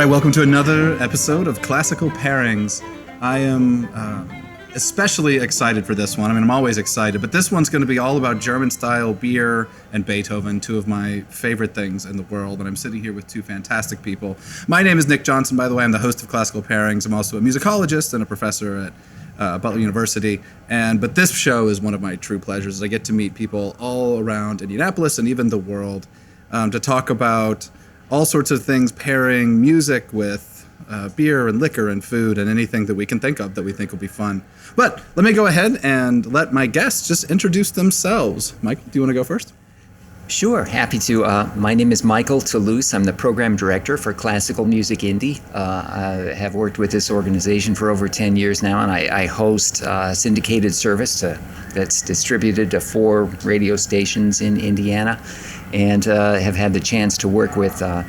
right, welcome to another episode of Classical Pairings. I am especially excited for this one. I mean, I'm always excited, but this one's going to be all about German-style beer and Beethoven, two of my favorite things in the world, and I'm sitting here with two fantastic people. My name is Nick Johnson, by the way. I'm the host of Classical Pairings. I'm also a musicologist and a professor at Butler University, but this show is one of my true pleasures. I get to meet people all around Indianapolis and even the world to talk about all sorts of things, pairing music with beer and liquor and food and anything that we can think of that we think will be fun. But let me go ahead and let my guests just introduce themselves. Michael, do you want to go first? Sure, happy to. My name is Michael Toulouse. I'm the program director for Classical Music Indy. I have worked with this organization for over 10 years now, and I host a syndicated service that's distributed to 4 radio stations in Indiana, and have had the chance to work with a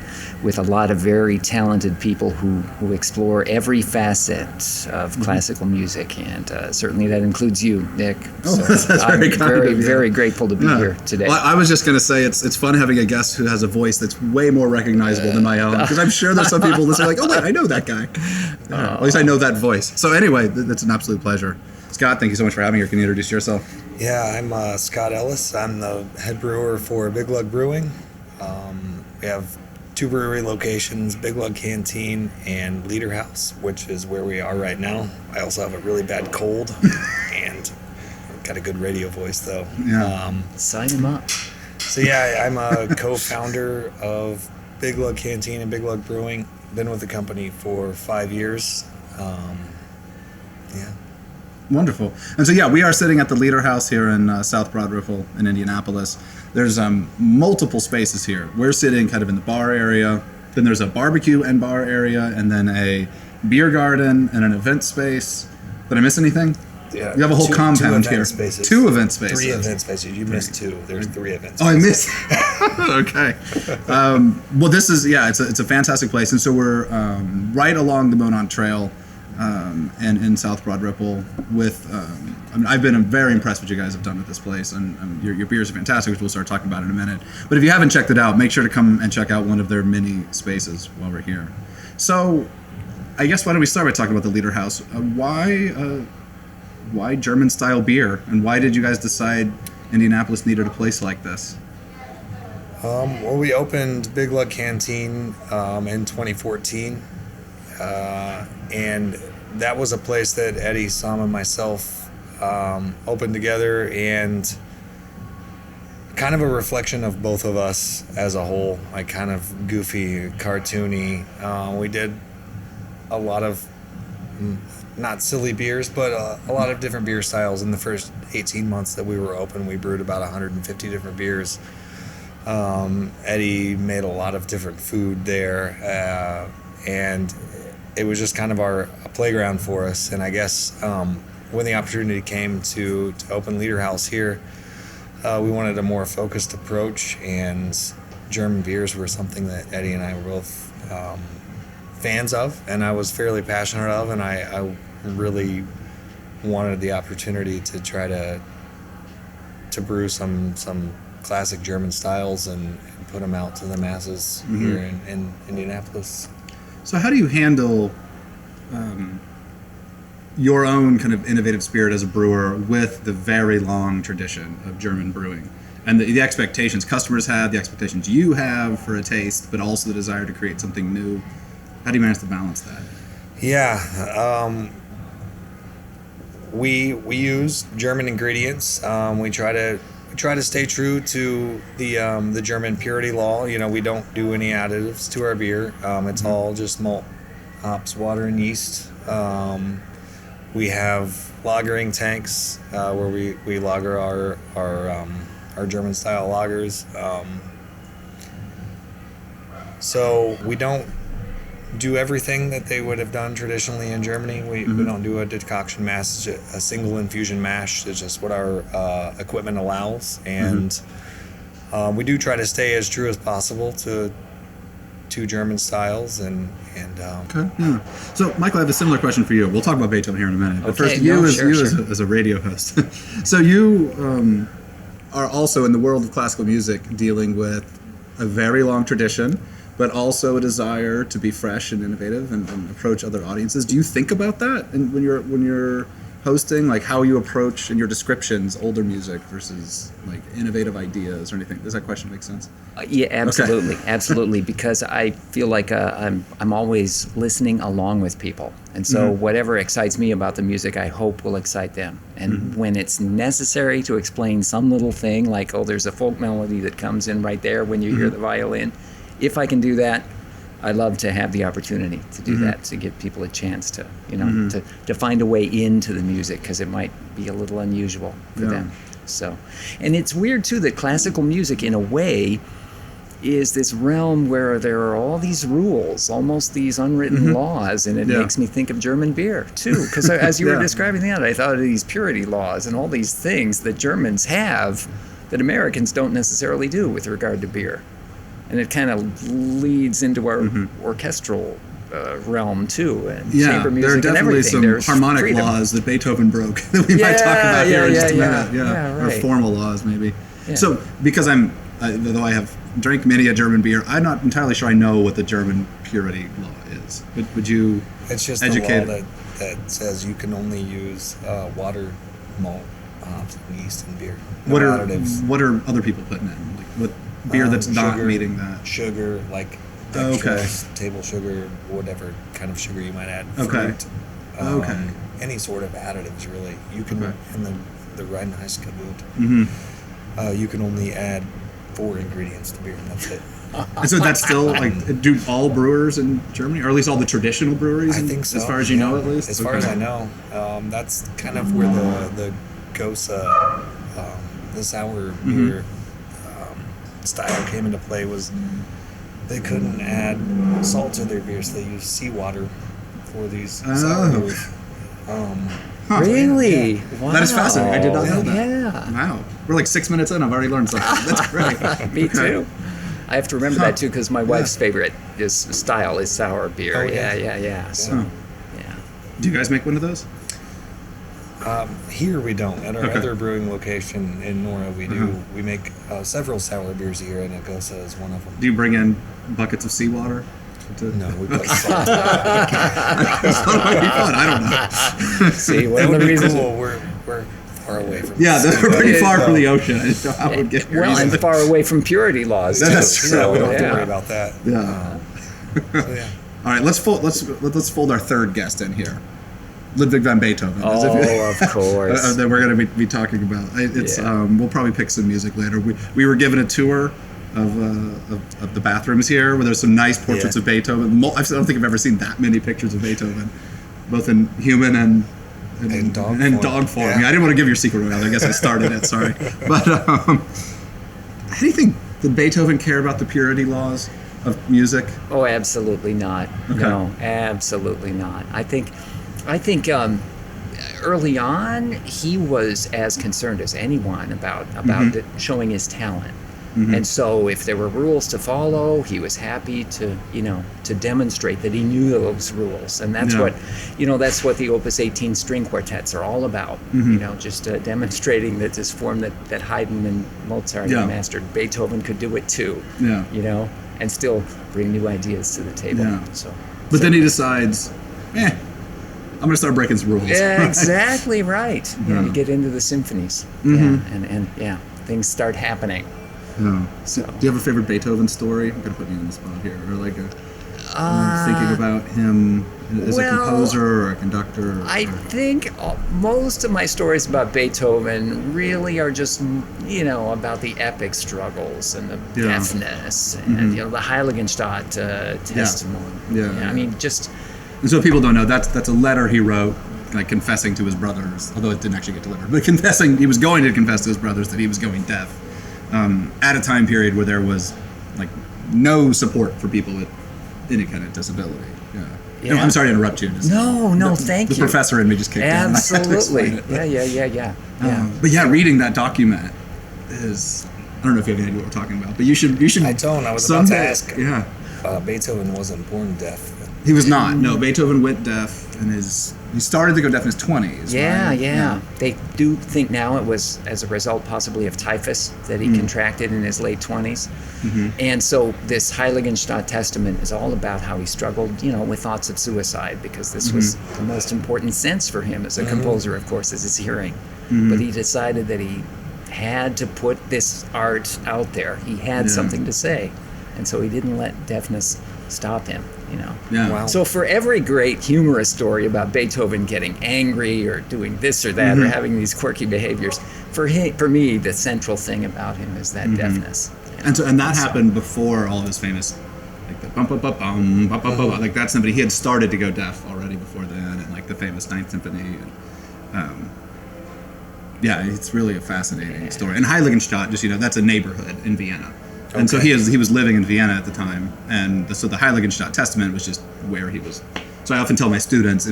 lot of very talented people who explore every facet of classical music, and certainly that includes you, Nick. Oh, so that's I'm very very grateful to be here today. Well, I was just going to say it's fun having a guest who has a voice that's way more recognizable than my own, because I'm sure there's some people that say like, oh wait, I know that guy. At least I know that voice. So anyway, that's an absolute pleasure. Scott, thank you so much for having me here. Can you introduce yourself? Yeah, I'm Scott Ellis. I'm the head brewer for Big Lug Brewing. We have 2 brewery locations, Big Lug Canteen and Leader House, which is where we are right now. I also have a really bad cold and got a good radio voice though. Yeah. Sign him up. So yeah, I'm a co-founder of Big Lug Canteen and Big Lug Brewing. Been with the company for 5 years. Yeah. Wonderful. And so, yeah, we are sitting at the Leader House here in South Broad Ripple in Indianapolis. There's multiple spaces here. We're sitting kind of in the bar area. Then there's a barbecue and bar area, and then a beer garden and an event space. Did I miss anything? Yeah. You have a whole compound two event here. Spaces. 2 event spaces. 3 event spaces. You missed 2. There's 3 event spaces. Oh, I missed. Okay. Well, this is, it's a fantastic place. And so we're right along the Monont Trail and in South Broad Ripple with, I've been very impressed with what you guys have done with this place, and your beers are fantastic, which we'll start talking about in a minute. But if you haven't checked it out, make sure to come and check out one of their many spaces while we're here. So I guess why don't we start by talking about the Leader House? Why German-style beer, and why did you guys decide Indianapolis needed a place like this? Well, we opened Big Lug Canteen in 2014, and that was a place that Eddie, Sam, and myself opened together, and kind of a reflection of both of us as a whole, like kind of goofy, cartoony. We did a lot of, not silly beers, but a lot of different beer styles. In the first 18 months that we were open, we brewed about 150 different beers. Eddie made a lot of different food there, and it was just kind of a playground for us. And I guess when the opportunity came to open Leader House here, we wanted a more focused approach, and German beers were something that Eddie and I were both fans of, and I was fairly passionate of, and I really wanted the opportunity to try to brew some classic German styles and put them out to the masses here in Indianapolis. So how do you handle your own kind of innovative spirit as a brewer with the very long tradition of German brewing and the expectations customers have, the expectations you have for a taste, but also the desire to create something new? How do you manage to balance that? Yeah, we use German ingredients. We try to stay true to the German purity law. You know, we don't do any additives to our beer. It's all just malt, hops, water, and yeast. We have lagering tanks where we lager our German style lagers. So we don't do everything that they would have done traditionally in Germany. We don't do a decoction mash, a single infusion mash. It's just what our equipment allows, and we do try to stay as true as possible to German styles. And Okay. Yeah. So, Michael, I have a similar question for you. We'll talk about Beethoven here in a minute. But first, as a radio host. So you are also in the world of classical music dealing with a very long tradition but also a desire to be fresh and innovative and approach other audiences. Do you think about that when you're hosting, like how you approach in your descriptions older music versus like innovative ideas or anything? Does that question make sense? Yeah, absolutely, Okay. absolutely. Because I feel like I'm always listening along with people, and so whatever excites me about the music, I hope will excite them. And when it's necessary to explain some little thing, like there's a folk melody that comes in right there when you hear the violin, if I can do that, I love to have the opportunity to do that, to give people a chance to, to find a way into the music, because it might be a little unusual for them. So, and it's weird too that classical music, in a way, is this realm where there are all these rules, almost these unwritten laws, and it makes me think of German beer too. Because as you were describing that, I thought of these purity laws and all these things that Germans have that Americans don't necessarily do with regard to beer. And it kind of leads into our orchestral realm too, and chamber music and everything. There are definitely some There's harmonic freedom. laws that Beethoven broke that we might talk about here in just a minute. Yeah, Or right. formal laws maybe. Yeah. So because though I have drank many a German beer, I'm not entirely sure I know what the German purity law is. Would you It's just educate? a law that says you can only use water, malt, hops, and yeast in beer. No What are additives. what are other people putting in? Like what beer that's not Sugar, meeting that? Sugar, like Oh, okay. dextrose, table sugar, whatever kind of sugar you might add. Okay. Fruit, Okay. Any sort of additives, really. You can, Okay. in the Reinheitsgebot, Mm-hmm. you can only add 4 ingredients to beer, and that's it. And so that's still like, do all brewers in Germany, or at least all the traditional breweries? I think so. As far as you know, at least. As far as I know, that's kind of where the Gosa, the sour beer style came into play. Was they couldn't add salt to their beer, so they used seawater for these sour beers. Really? Yeah. Wow. That is fascinating. I did not know that. Yeah. Wow. We're like 6 minutes in. I've already learned something. That's great. Me Okay. too. I have to remember that too, because my wife's favorite style is sour beer. Oh, yeah. yeah. So, yeah. Do you guys make one of those? Here we don't. At our Okay. other brewing location in Nora, we do. We make several sour beers a year, and Gosa is one of them. Do you bring in buckets of seawater? No, we put salt. That might be fun. I don't know. See, one That of would the be reasons. cool. We're far away from. Yeah, the sea, they're pretty but- far so- from the ocean. I just don't know how it would get here Well, easily. and far away from purity laws too. That's true. So we So, don't have to worry yeah. about that. Yeah. So, yeah. All right, let's fold our third guest in here, Ludwig van Beethoven. As if- Oh, of course. that we're going to be talking about. It's Yeah. we'll probably pick some music later. We were given a tour of the bathrooms here, where there's some nice portraits Yeah. of Beethoven. I don't think I've ever seen that many pictures of Beethoven, both in human and dog and form. dog form. Yeah. Yeah, I didn't want to give your secret away. I guess I started it. Sorry, but how do you think did Beethoven care about the purity laws of music? Oh, absolutely not. Okay. No, absolutely not. I think early on he was as concerned as anyone about showing his talent. And so if there were rules to follow, he was happy to demonstrate that he knew those rules. And that's that's what the Opus 18 string quartets are all about. Just demonstrating that this form that Haydn and Mozart had mastered, Beethoven could do it too. Yeah. And still bring new ideas to the table. Yeah. So. But then he decides, I'm going to start breaking some rules. Yeah, exactly right. Yeah. You get into the symphonies, and things start happening. Yeah. So. Do you have a favorite Beethoven story? I'm going to put you on the spot here. Or like thinking about him as a composer or a conductor? I think most of my stories about Beethoven really are just, about the epic struggles and the deafness and, the Heiligenstadt testimony. Yeah. I mean, just... And so if people don't know, that's a letter he wrote, like confessing to his brothers, although it didn't actually get delivered, but he was going to confess to his brothers that he was going deaf at a time period where there was like no support for people with any kind of disability. Yeah. No, I'm sorry to interrupt you. Thank you. The professor in me just kicked in. Absolutely. Yeah. But reading that document is, I don't know if you have any idea what we're talking about, but you should. I don't. I was about to someday- ask. Yeah. Beethoven wasn't born deaf. He was not. No, Beethoven went deaf in his He started to go deaf in his 20s. Yeah, right? yeah. They do think now it was as a result possibly of typhus that he contracted in his late 20s. And so this Heiligenstadt Testament is all about how he struggled, with thoughts of suicide, because this was the most important sense for him as a composer, of course, is his hearing. But he decided that he had to put this art out there. He had something to say. And so he didn't let deafness stop him, Yeah. Wow. So for every great humorous story about Beethoven getting angry or doing this or that or having these quirky behaviors, for me, the central thing about him is that deafness. And that happened before all of his famous, like the bum bum bum bum bum bum bum. Like that's somebody he had started to go deaf already before then, and like the famous Ninth Symphony. And, yeah, it's really a fascinating story. And Heiligenstadt, just that's a neighborhood in Vienna. And so he was living in Vienna at the time, and so the Heiligenstadt Testament was just where he was. So I often tell my students,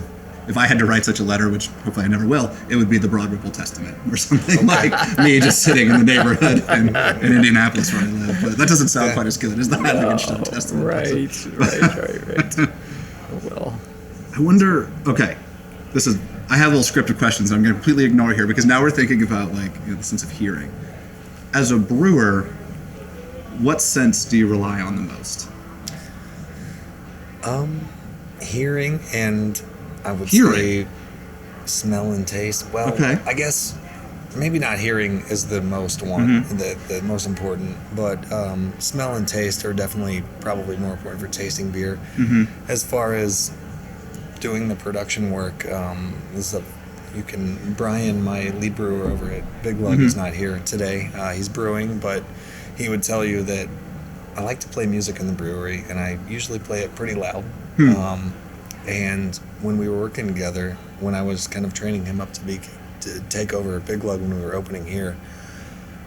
if I had to write such a letter, which hopefully I never will, it would be the Broad Ripple Testament or something like me just sitting in the neighborhood in Indianapolis where I live. But that doesn't sound quite as good as the Heiligenstadt Testament. Right. Well, I wonder. Okay, I have little scripted questions I'm going to completely ignore here, because now we're thinking about the sense of hearing. As a brewer, what sense do you rely on the most? Hearing, and I would say smell and taste. Well, I guess maybe not hearing is the most one, the most important, but smell and taste are definitely probably more important for tasting beer. As far as doing the production work, Brian, my lead brewer over at Big Lug, is not here today. He's brewing, but he would tell you that I like to play music in the brewery, and I usually play it pretty loud. And when we were working together, when I was kind of training him up to take over at Big Lug when we were opening here,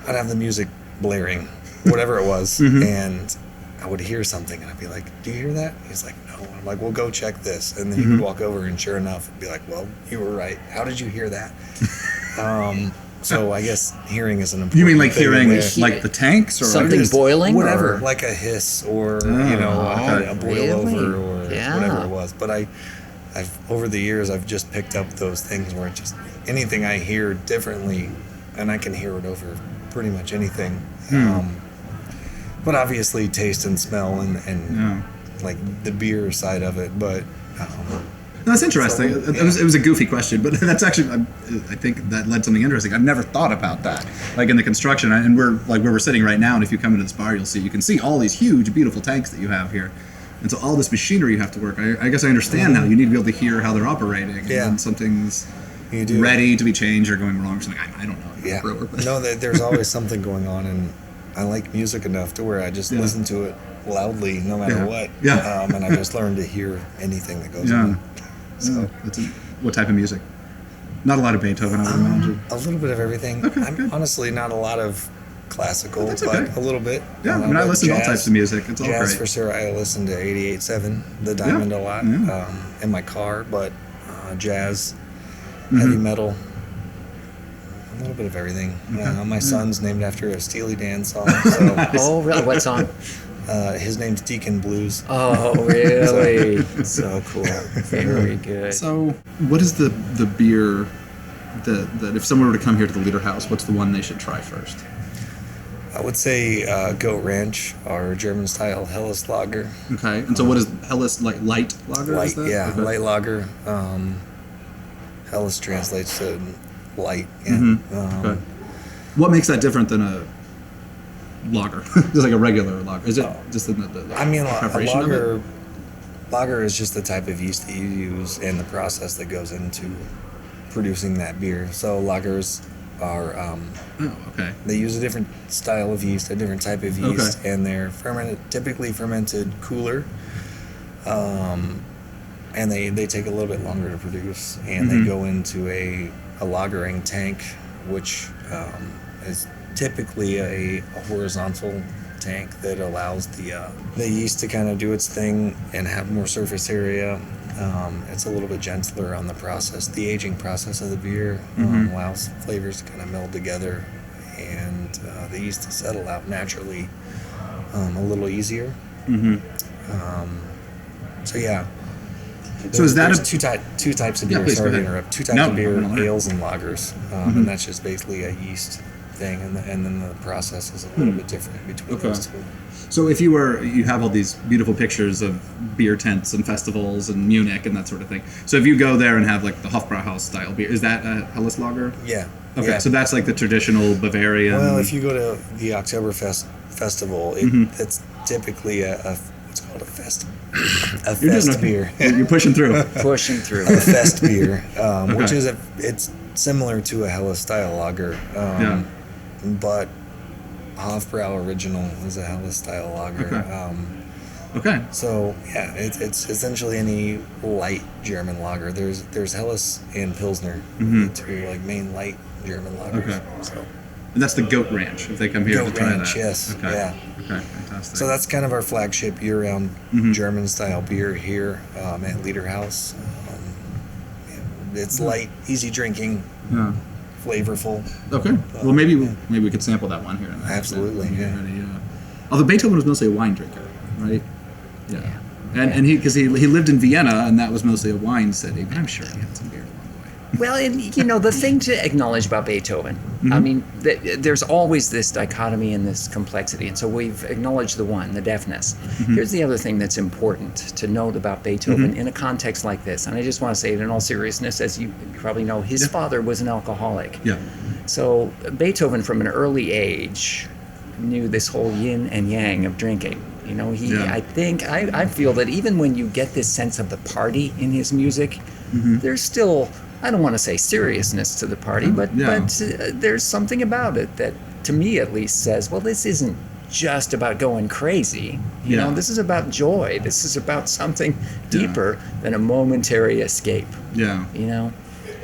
I'd have the music blaring, whatever it was, and I would hear something, and I'd be like, "Do you hear that?" He's like, "No." I'm like, "Well, go check this." And then he would walk over, and sure enough, it'd be like, "Well, you were right. How did you hear that?" So I guess hearing is an important thing. You mean like hearing there. like the tanks or something boiling? Whatever, or? like a hiss or a boil over or whatever it was. But I've over the years I've just picked up those things where it just anything I hear differently, and I can hear it over pretty much anything. But obviously taste and smell and like the beer side of it. But no, that's interesting. It was a goofy question, but that's actually, I think that led something interesting. I've never thought about that, like in the construction. And we're like where we're sitting right now, and if you come into this bar, you can see all these huge, beautiful tanks that you have here. And so all this machinery you have to work. I guess I understand now. You need to be able to hear how they're operating. And when something's ready to be changed or going wrong or something. I don't know. Yeah. No, there's always something going on, and I like music enough to where I just listen to it loudly no matter what. Yeah. And I just learn to hear anything that goes on. So what type of music? Not a lot of Beethoven, I would imagine. A little bit of everything. Okay, I'm honestly not a lot of classical, but a little bit. Yeah, I listen to all types of music. It's all jazz great. For sure. I listen to 88.7, The Diamond, a lot in my car, but jazz, heavy metal, a little bit of everything. My son's named after a Steely Dan song. So Oh, really? What song? His name's Deacon Blues. Oh, really? So cool. Very good. So, what is the beer that if someone were to come here to the Lieder House, what's the one they should try first? I would say Goat Ranch, our German-style Helles lager. Okay, and so what is Helles, like light lager? Light, is that? yeah, okay. light lager. Helles translates to light. Yeah. Okay. What makes that different than a lager? Just like a regular lager? Is it just the preparation of it? Lager is just the type of yeast that you use and the process that goes into producing that beer. So lagers are they use a different style of yeast, a different type of yeast, and they're typically fermented cooler, and they take a little bit longer to produce, and they go into a lagering tank, which is typically a horizontal tank that allows the yeast to kind of do its thing and have more surface area. It's a little bit gentler on the process. The aging process of the beer allows flavors to kind of meld together, and the yeast to settle out naturally a little easier. So yeah, So is that there's a two types of Yeah, beer? please, go Sorry to ahead. interrupt. Two types No, of beer: no, no. ales and lagers, and that's just basically a yeast thing, and then the process is a little bit different between Okay. those two. So if you have all these beautiful pictures of beer tents and festivals and Munich and that sort of thing. So if you go there and have like the Hofbrauhaus style beer, is that a Helles lager? Yeah. Okay, Yeah. so that's like the traditional Bavarian. Well, if you go to the Oktoberfest festival, it's typically a what's called a fest You're doing fest okay. beer. You're pushing through. Pushing through. A fest beer, which Okay. is it's similar to a Helles style lager, Yeah. but Hofbrau original is a Helles style lager. Okay. Okay. So yeah, it's essentially any light German lager. There's Helles and Pilsner, two like main light German lagers. Okay. So And that's the Goat Ranch if they come here Goat to try Ranch, that. yes, Okay. yeah. Okay, fantastic. So that's kind of our flagship year-round German style beer here at Liederhaus. It's light, easy drinking, Yeah. flavorful. Okay. Well, maybe we could sample that one here. In a minute. Absolutely, yeah. Although Beethoven was mostly a wine drinker, right? Yeah. And he lived in Vienna and that was mostly a wine city, but I'm sure he had some beer along the way. Well, and you know, the thing to acknowledge about Beethoven, I mean, there's always this dichotomy and this complexity, and so we've acknowledged the one, the deafness. Here's the other thing that's important to note about Beethoven in a context like this, and I just want to say it in all seriousness, as you probably know, his father was an alcoholic. Yeah. So Beethoven, from an early age, knew this whole yin and yang of drinking. You know, I feel that even when you get this sense of the party in his music, there's still, I don't want to say seriousness to the party, but there's something about it that, to me at least, says, well, this isn't just about going crazy. You know, this is about joy. This is about something deeper than a momentary escape. Yeah. You know,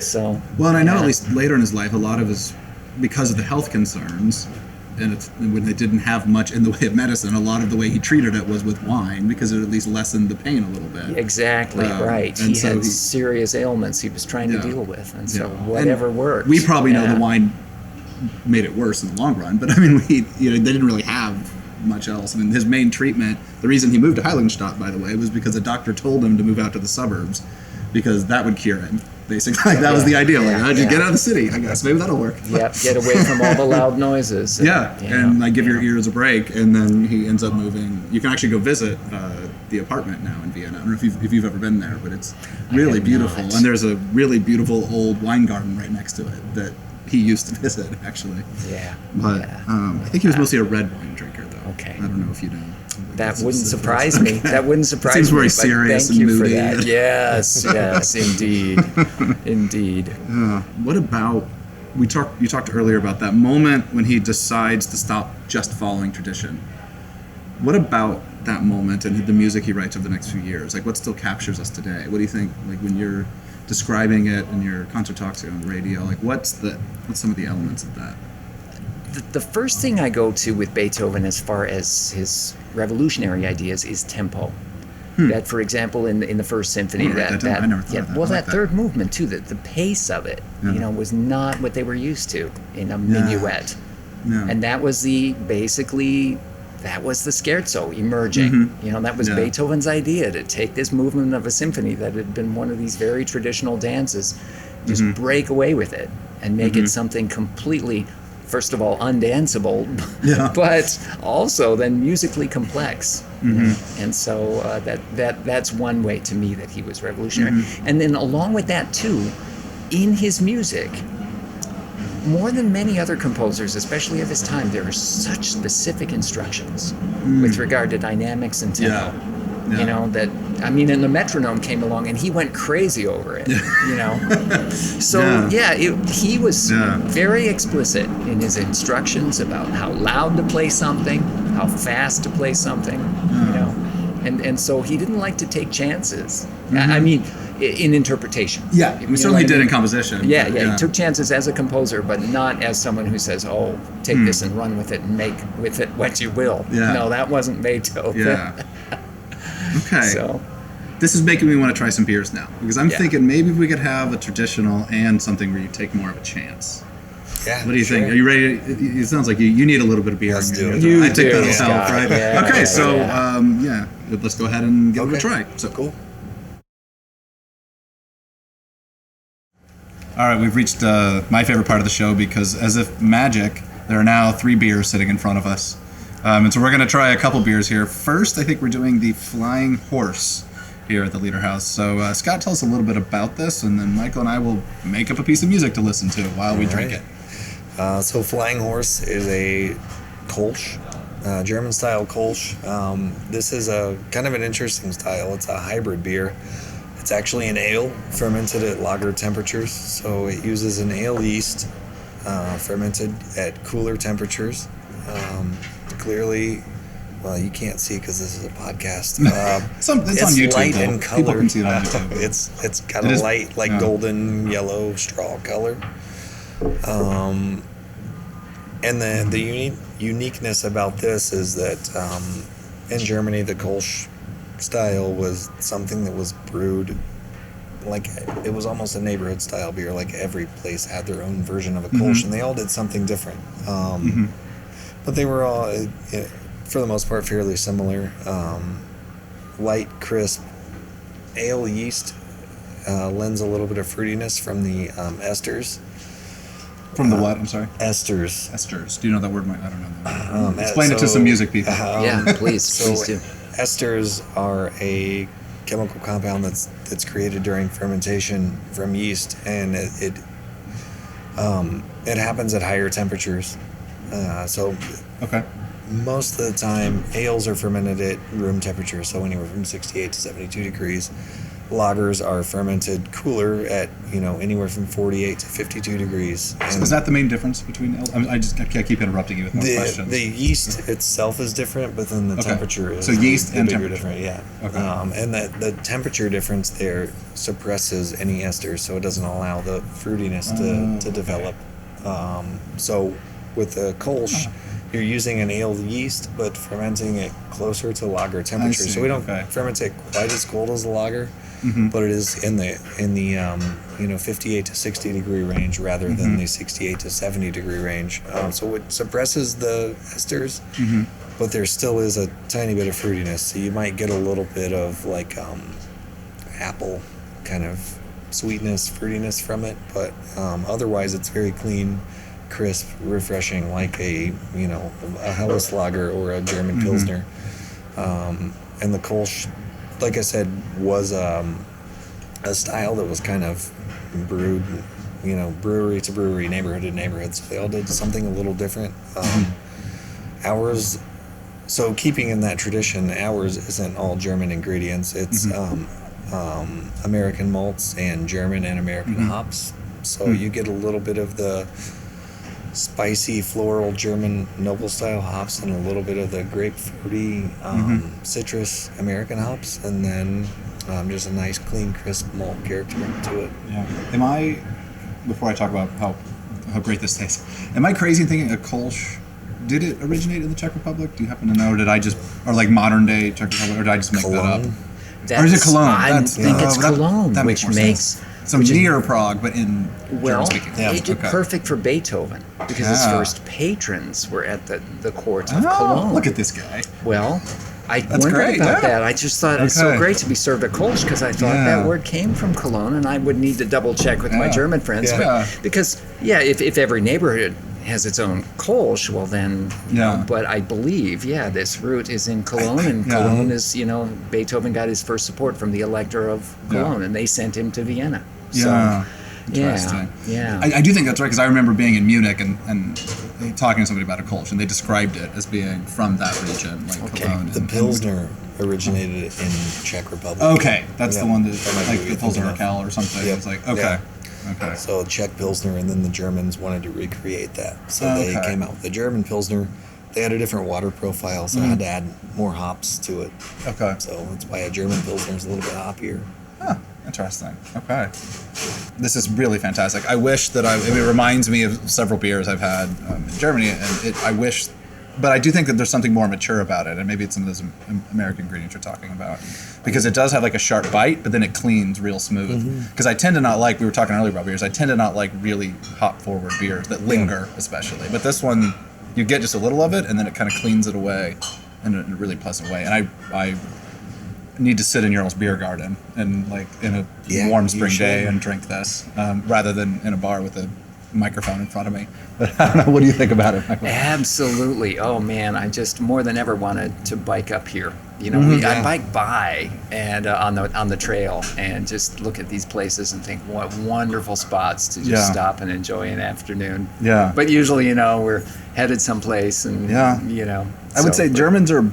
so. Well, and I know at least later in his life, a lot of his, because of the health concerns, and when they didn't have much in the way of medicine, a lot of the way he treated it was with wine because it at least lessened the pain a little bit. Exactly, right. and He so had serious ailments he was trying to deal with, and so whatever And worked. We probably know the wine made it worse in the long run, but I mean, they didn't really have much else. I mean, his main treatment, the reason he moved to Heiligenstadt, by the way, was because a doctor told him to move out to the suburbs because that would cure him. Basically, like that was the idea. Like, just get out of the city. I guess maybe that'll work. Yep, get away from all the loud noises. And like give your ears a break. And then he ends up moving. You can actually go visit the apartment now in Vienna. I don't know if you've ever been there, but it's really beautiful. not. And there's a really beautiful old wine garden right next to it that he used to visit, actually. Yeah. But I think he was mostly a red wine drinker, though. Okay. I don't know if you know. That wouldn't surprise me. That wouldn't surprise me. Seems very but serious thank and you moody. for that. Yes, indeed. Indeed. What about you talked earlier about that moment when he decides to stop just following tradition. What about that moment and the music he writes over the next few years? Like, what still captures us today? What do you think? Like, when you're describing it in your concert talks on the radio, like, what's some of the elements of that? The first thing I go to with Beethoven, as far as his revolutionary ideas, is tempo. That, for example, in the First Symphony, I never thought of that. well, I like that third movement too. The pace of it, was not what they were used to in a minuet, and that was the scherzo emerging. That was Beethoven's idea, to take this movement of a symphony that had been one of these very traditional dances, just break away with it and make it something completely, first of all, undanceable, but also then musically complex. And so that's one way, to me, that he was revolutionary. And then along with that too, in his music, more than many other composers, especially of his time, there are such specific instructions with regard to dynamics and tempo. And the metronome came along and he went crazy over it, So, he was very explicit in his instructions about how loud to play something, how fast to play something, And so he didn't like to take chances. In interpretation. Yeah, we certainly did in composition. He took chances as a composer, but not as someone who says, "Oh, take this and run with it and make with it what you will." Yeah. No, that wasn't Beethoven. Yeah. Okay. So, this is making me want to try some beers now, because I'm thinking maybe we could have a traditional and something where you take more of a chance. Yeah. What do you think? Are you ready? It sounds like you need a little bit of beer. Let's do it. I think that'll help, right? Yeah, okay, so let's go ahead and give it a try. So cool. All right, we've reached my favorite part of the show because, as if magic, there are now 3 beers sitting in front of us. And so we're going to try a couple beers here. First, I think we're doing the Flying Horse here at the Leader House. So, Scott, tell us a little bit about this, and then Michael and I will make up a piece of music to listen to while we drink it. So Flying Horse is a Kolsch, German-style Kolsch. This is a kind of an interesting style. It's a hybrid beer. It's actually an ale fermented at lager temperatures. So it uses an ale yeast fermented at cooler temperatures. Clearly, well, you can't see because this is a podcast. It's on YouTube, light though. in color. People can see it on YouTube. It's got a light, golden yellow straw color. And the uniqueness about this is that in Germany, the Kolsch style was something that was brewed like it was almost a neighborhood style beer. Like every place had their own version of a Kolsch, and they all did something different. But they were all, for the most part, fairly similar. Light, crisp. Ale yeast lends a little bit of fruitiness from the esters. From the what? I'm sorry? Esters. Esters. Do you know that word? I don't know that word. Explain it to some music people. Yeah, please do. Esters are a chemical compound that's created during fermentation from yeast, and it happens at higher temperatures. Okay. Most of the time, ales are fermented at room temperature, so anywhere from 68 to 72 degrees. Lagers are fermented cooler at anywhere from 48 to 52 degrees. So is that the main difference between ale? I keep interrupting you with more questions. The yeast itself is different, but then the temperature is yeast and bigger temperature. different. Yeah. Okay. And the temperature difference there suppresses any esters, so it doesn't allow the fruitiness to develop. So with the Kolsch, you're using an ale yeast, but fermenting it closer to lager temperature. So we don't ferment it quite as cold as a lager, but it is in the 58 to 60 degree range rather than the 68 to 70 degree range. So it suppresses the esters, but there still is a tiny bit of fruitiness. So you might get a little bit of like apple kind of sweetness, fruitiness from it, but otherwise it's very clean, crisp, refreshing, like a Helles lager or a German Pilsner. And the Kolsch, like I said, was a style that was kind of brewed, brewery to brewery, neighborhood to neighborhood. So they all did something a little different. Ours, so keeping in that tradition, ours isn't all German ingredients. It's American malts and German and American hops. So you get a little bit of the spicy floral German noble style hops and a little bit of the grapefruity citrus American hops, and then just a nice clean crisp malt character to it. Yeah. Before I talk about how great this tastes, am I crazy in thinking a Kolsch, did it originate in the Czech Republic? Do you happen to know? Or like modern day Czech Republic, or did I just make Cologne. that up? Or is it Cologne? I think it's Cologne, that which makes so near Prague, but in well, German-speaking. It perfect for Beethoven because his first patrons were at the court of Cologne. Look at this guy. Well, I That's wondered great, about that. I just thought it's so Okay. great to be served at Kolsch because I thought that word came from Cologne, and I would need to double check with my German friends. Yeah. But because if every neighborhood has its own Kolsch, well then, but I believe, this root is in Cologne, and Cologne is, Beethoven got his first support from the Elector of Cologne, and they sent him to Vienna. Yeah. So, Interesting. Yeah. I do think that's right, because I remember being in Munich and talking to somebody about a Kolsch, and they described it as being from that region, like Cologne. The Pilsner originated in Czech Republic. Okay, that's the one that, might like be the Pilsner thinking of. Urquell or something. Yep. It's like, okay. So Czech Pilsner, and then the Germans wanted to recreate that. So they came out with the German Pilsner. They had a different water profile, so I had to add more hops to it. Okay. So that's why a German Pilsner is a little bit hoppier. Huh. Interesting. Okay. This is really fantastic. I wish that it reminds me of several beers I've had in Germany, and I wish, but I do think that there's something more mature about it, and maybe it's some of those American ingredients you're talking about, because it does have like a sharp bite, but then it cleans real smooth. Because I tend to not like, we were talking earlier about beers, I tend to not like really hop forward beers that linger, especially. But this one, you get just a little of it, and then it kind of cleans it away in a really pleasant way. And I need to sit in your beer garden and like in a Yeah, warm you spring should. day and drink this, rather than in a bar with a microphone in front of me. But I don't know. What do you think about it, Michael? Absolutely. Oh man, I just more than ever wanted to bike up here. You know, Yeah. I bike by and on the trail and just look at these places and think what wonderful spots to just Yeah. stop and enjoy an afternoon. Yeah. But usually, you know, we're headed someplace and Yeah. you know. I would so- say Germans are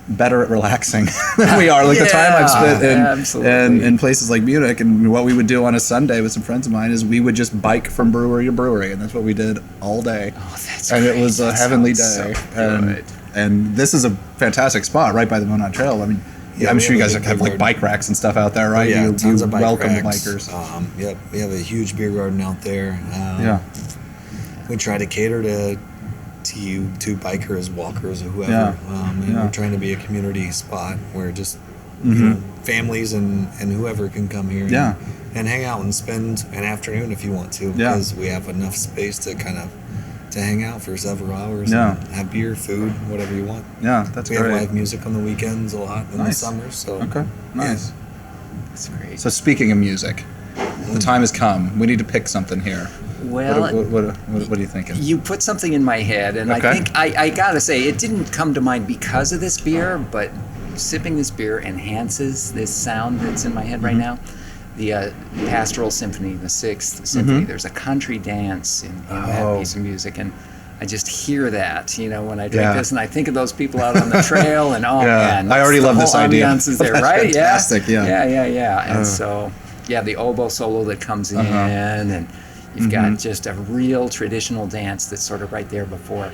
better at relaxing than we are. Like the time I've spent absolutely. in places like Munich, and what we would do on a Sunday with some friends of mine is we would just bike from brewery to brewery, and that's what we did all day. Oh, that's And great. it was a That heavenly sounds day. so And, good. and this is a fantastic spot right by the Monad Trail. I mean, Yeah, I'm we sure you have guys a big have like beer bike racks and stuff out there, right? Yeah, you tons of bike welcome the racks. bikers. Yep, we have a huge beer garden out there. Yeah. We try to cater to you, to bikers, walkers, or whoever. Yeah. And Yeah. we're trying to be a community spot where just Mhm. you know, families and whoever can come here Yeah. and hang out and spend an afternoon if you want to, Yeah. because we have enough space to kind of to hang out for several hours. Yeah. And have beer, food, whatever you want. Yeah, that's We great. have live music on the weekends a lot in the Nice. summer. So Okay, nice. That's great. So speaking of music, the time has come. We need to pick something here. Well, What are you thinking? you put something in my head, and Okay. I think I gotta say it didn't come to mind because of this beer, but sipping this beer enhances this sound that's in my head right now. The Pastoral Symphony, the Sixth Symphony. There's a country dance in that Oh. piece of music, and I just hear that, you know, when I drink Yeah. this, and I think of those people out on the trail, and oh Yeah. man, I already the love this whole idea. ambiance is there, That's right? fantastic, yeah. Yeah. And so, yeah, the oboe solo that comes in, and you've got just a real traditional dance that's sort of right there before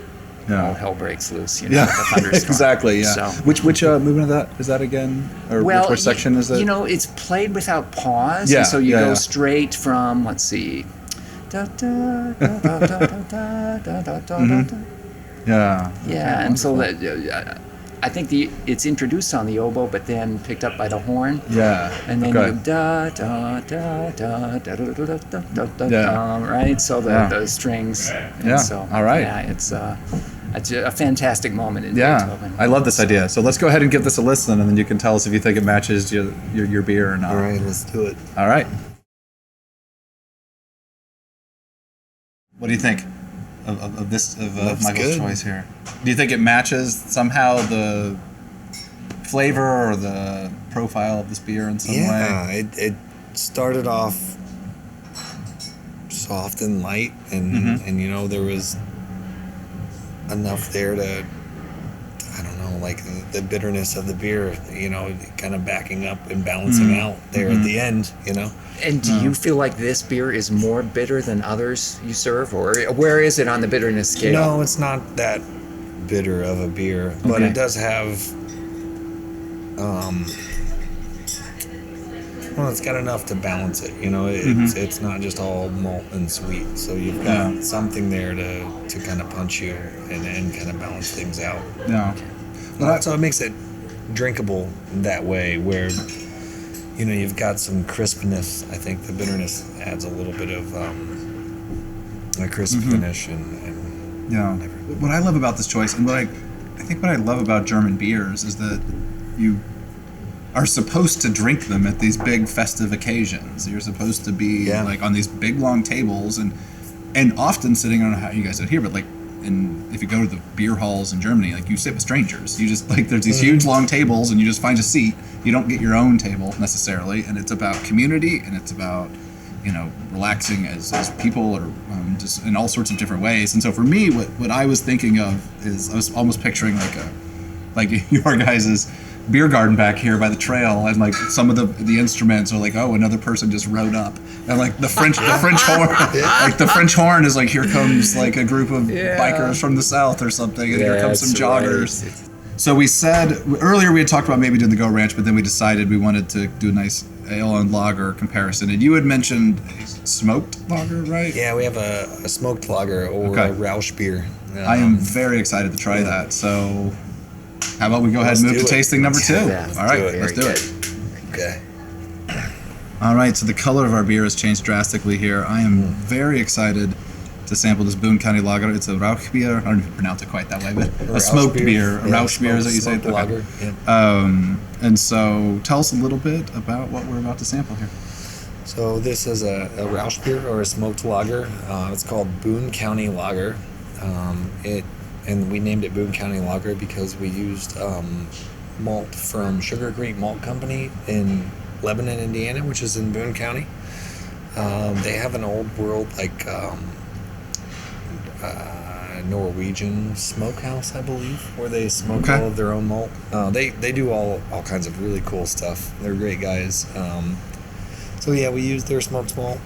all hell breaks loose, you know, Yeah, with the thunderstorm. exactly. Yeah. So, Which movement of that is that again, or well, which section is it? You know, it's played without pause, Yeah, and so you yeah, go yeah. straight from, let's see, da da da da da da da da da da. Yeah. Yeah, and so that I think it's introduced on the oboe, but then picked up by the horn. Yeah. And then okay. you da da da da da da da da da da Yeah. da, right? So the strings. And Yeah, So, all right. Yeah, it's a fantastic moment in Yeah, Beethoven. I love this idea. So let's go ahead and give this a listen, and then you can tell us if you think it matches your beer or not. all right, let's do it. All right. What do you think of Looks Michael's good. choice here? Do you think it matches somehow the flavor or the profile of this beer in some way? Yeah, it started off soft and light, and and you know there was enough there to, I don't know, like the bitterness of the beer, you know, kind of backing up and balancing out there at the end, you know. And do you feel like this beer is more bitter than others you serve, or where is it on the bitterness scale? No, it's not that bitter of a beer, but Okay. it does have, well, it's got enough to balance it. You know, it's not just all malt and sweet. So you've got Yeah. something there to kind of punch you and kind of balance things out. No. But So it makes it drinkable that way, where you know you've got some crispness. I think the bitterness adds a little bit of a crisp finish and Yeah. What I love about this choice, and I think what I love about German beers is that you are supposed to drink them at these big festive occasions. You're supposed to be like on these big long tables and often sitting, I don't know how you guys sit here, but like if you go to the beer halls in Germany, like you sit with strangers. You just like there's these huge long tables and you just find a seat. You don't get your own table necessarily, and it's about community and it's about, you know, relaxing as people, or just in all sorts of different ways. And so for me, what I was thinking of is I was almost picturing like your guys' beer garden back here by the trail, and like some of the instruments are like, oh, another person just rode up, and like the French horn, like the French horn is like, here comes like a group of bikers from the south or something, and here comes some joggers. Right. So we said earlier we had talked about maybe doing the Go Ranch, but then we decided we wanted to do a nice ale and lager comparison. And you had mentioned smoked lager, right? yeah, we have a smoked lager or a Rausch beer. I am very excited to try that. So how about we go ahead and move do to it. tasting number 2? Yeah, All right, do it. let's do Very it. Okay. All right, so the color of our beer has changed drastically here. I am very excited to sample this Boone County Lager. It's a Rauchbier. I don't even pronounce it quite that way, but a smoked beer. A Rauchbier is what you say? Smoked lager. Yeah. And so tell us a little bit about what we're about to sample here. So this is a Rauch beer or a smoked lager. It's called Boone County Lager. And we named it Boone County Lager because we used malt from Sugar Creek Malt Company in Lebanon, Indiana, which is in Boone County. They have an old world Norwegian smokehouse, I believe, where they smoke all of their own malt. They do all kinds of really cool stuff. They're great guys. So yeah, we used their smoked malt,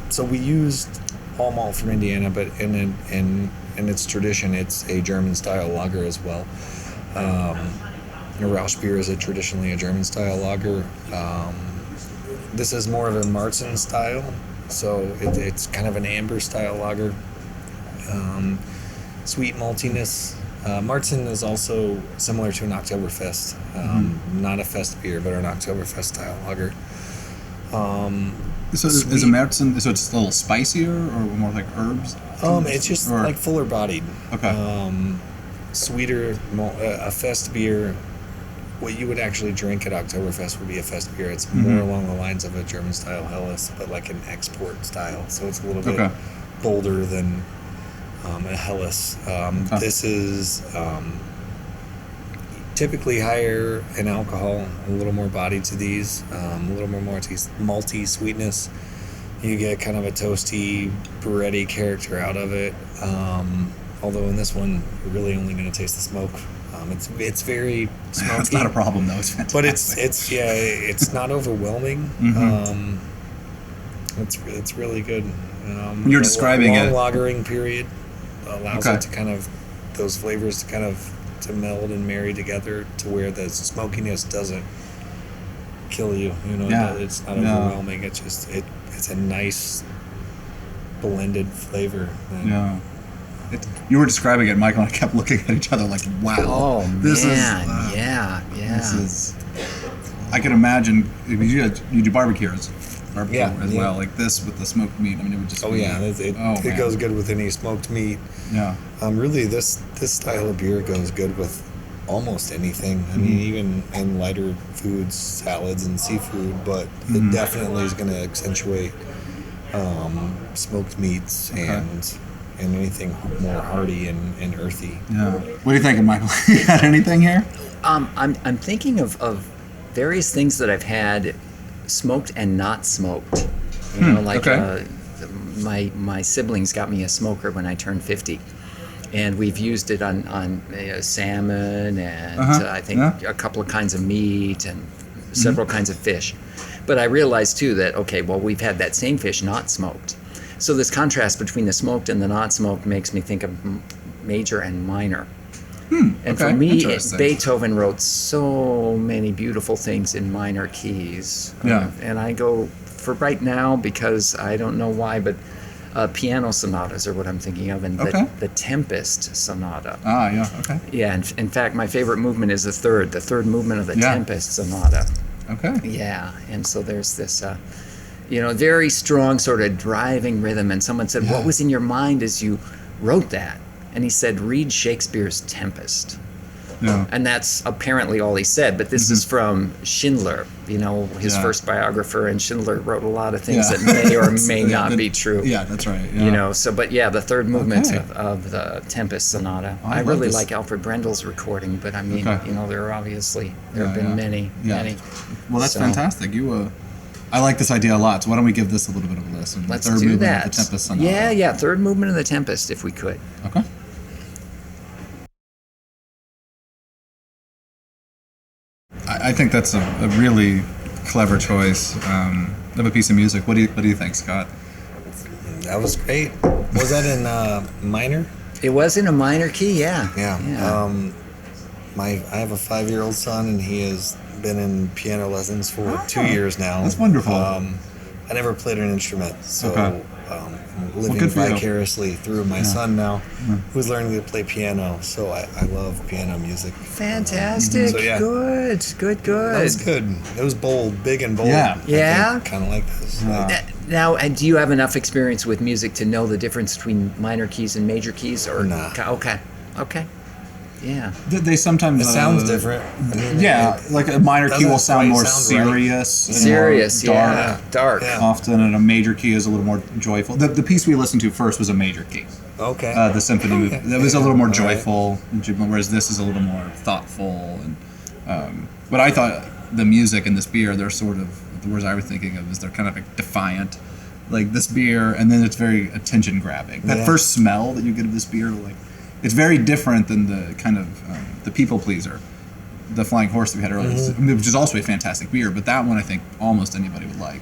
so we used all malt from Indiana, but in its tradition, it's a German style lager as well. A Rauch beer is traditionally a German style lager. This is more of a Marzen style, so it's kind of an amber style lager. Sweet maltiness. Marzen is also similar to an Oktoberfest, not a fest beer, but an Oktoberfest style lager. So is a Marzen, so it's a little spicier or more like herbs? It's just like fuller bodied. Okay. Sweeter, a fest beer. What you would actually drink at Oktoberfest would be a fest beer. It's more along the lines of a German style Helles, but like an export style. So it's a little bit bolder than a Helles. This is typically higher in alcohol, a little more body to these, a little more malty sweetness. You get kind of a toasty, bready character out of it. Although in this one, you're really only going to taste the smoke. It's very smoky. It's not a problem though. It's fantastic. But it's not overwhelming. It's really good. You're describing long it. Lagering period allows it to kind of those flavors to meld and marry together to where the smokiness doesn't kill you. It's not overwhelming. It's just it's a nice blended flavor. You were describing it, Michael, and I kept looking at each other like, wow. Oh, this man. This is, I can imagine, you do barbecue as well, like this with the smoked meat. I mean, it would just it goes good with any smoked meat. Yeah. Really, this style of beer goes good with almost anything. I mean, even in lighter foods, salads and seafood, but it definitely is going to accentuate smoked meats and anything more hearty and earthy. Yeah. What are you thinking, Michael? You got anything here? I'm thinking of various things that I've had smoked and not smoked. My siblings got me a smoker when I turned 50, and we've used it on salmon and I think a couple of kinds of meat and several kinds of fish. But I realized too that we've had that same fish not smoked. So this contrast between the smoked and the not smoked makes me think of major and minor. And for me, Beethoven wrote so many beautiful things in minor keys. And I go for right now, because I don't know why, but piano sonatas are what I'm thinking of, and the Tempest Sonata. Yeah, in fact, my favorite movement is the third movement of the Tempest Sonata. Yeah, and so there's this very strong sort of driving rhythm, and someone said, what was in your mind as you wrote that? And he said, read Shakespeare's Tempest. And that's apparently all he said, but this is from Schindler, his first biographer, and Schindler wrote a lot of things that may or may not be true. Yeah, that's right. The third movement of the Tempest Sonata. I really like Alfred Brendel's recording, but I mean, there have been many. Well, that's fantastic. I like this idea a lot, so why don't we give this a little bit of a listen? Let's third do movement that. Of the Tempest Sonata. Yeah, third movement of the Tempest, if we could. Okay. I think that's a really clever choice of a piece of music. What do you think, Scott? That was great. Was that in minor? It was in a minor key, yeah. I have a 5-year-old son, and he has been in piano lessons for 2 years now. That's wonderful. I never played an instrument, so I'm living vicariously through my son now, who's learning to play piano. So I love piano music. Fantastic. So, yeah. Good. That was good. It was bold, big and bold. Yeah. Kind of like this. Now, do you have enough experience with music to know the difference between minor keys and major keys? Or Nah. Okay. Yeah. They sometimes It sounds different. I mean, Yeah, like a minor key will sound more sound right. serious, and Serious, more dark. yeah. Dark. Yeah. Often, and a major key is a little more joyful. The piece we listened to first was a major key. Okay. The symphony that was a little more All right. joyful, whereas this is a little more thoughtful. And but I thought the music in this beer, they're sort of the words I was thinking of is they're kind of like defiant, like this beer, and then it's very attention grabbing. That Yeah. first smell that you get of this beer, like it's very different than the kind of the people pleaser, the Flying Horse that we had earlier, which is also a fantastic beer. But that one I think almost anybody would like.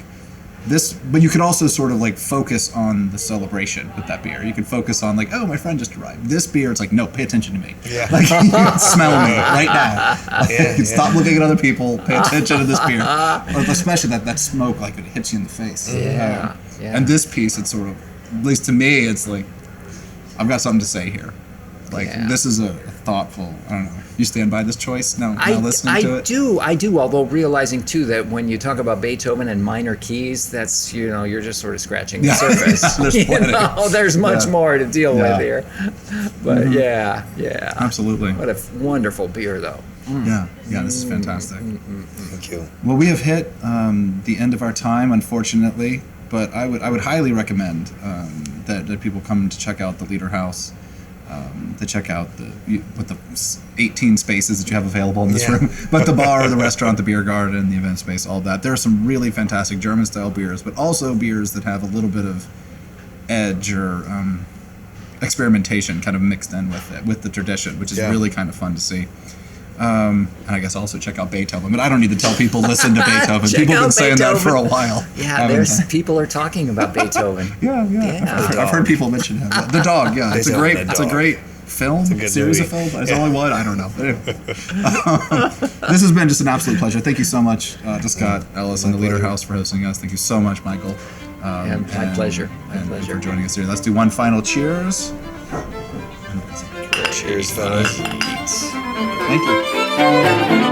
This, but you could also sort of like focus on the celebration with that beer. You could focus on like, oh, my friend just arrived. This beer, it's like, no, pay attention to me. Yeah. Like you can smell me right now. Like, Yeah, stop looking at other people. Pay attention to this beer, or especially that smoke, like it hits you in the face. Yeah. And this piece, it's sort of, at least to me, it's like, I've got something to say here. Like Yeah. this is a thoughtful. I don't know. You stand by this choice? No, listening to it. I do. Although realizing too that when you talk about Beethoven and minor keys, that's you're just sort of scratching the Yeah. surface. There's You plenty. know, there's much Yeah. more to deal Yeah. with here. But yeah. Absolutely. What a wonderful beer, though. Yeah, this is fantastic. Thank you. Well, we have hit the end of our time, unfortunately, but I would highly recommend that people come to check out the Lieder House, to check out with the 18 spaces that you have available in this Yeah. room, but the bar, the restaurant, the beer garden, the event space, all that. There are some really fantastic German-style beers, but also beers that have a little bit of edge or experimentation kind of mixed in with it, with the tradition, which is Yeah. really kind of fun to see. And I guess also check out Beethoven, but I don't need to tell people listen to Beethoven. Check People have been out saying that for a Beethoven. while. Yeah, haven't there's they? people are talking about Beethoven. Yeah. Yeah. I've heard people mention him. The dog, yeah, it's a Beethoven, great, the it's a dog. great film, It's a good series movie. of films. There's only one. I don't know. Anyway. This has been just an absolute pleasure. Thank you so much to Scott Ellis and the Lieder pleasure. House for hosting us. Thank you so much, Michael. Yeah, my pleasure. My and pleasure. for joining us here. Let's do one final cheers. Cheers, fellas. Thank you.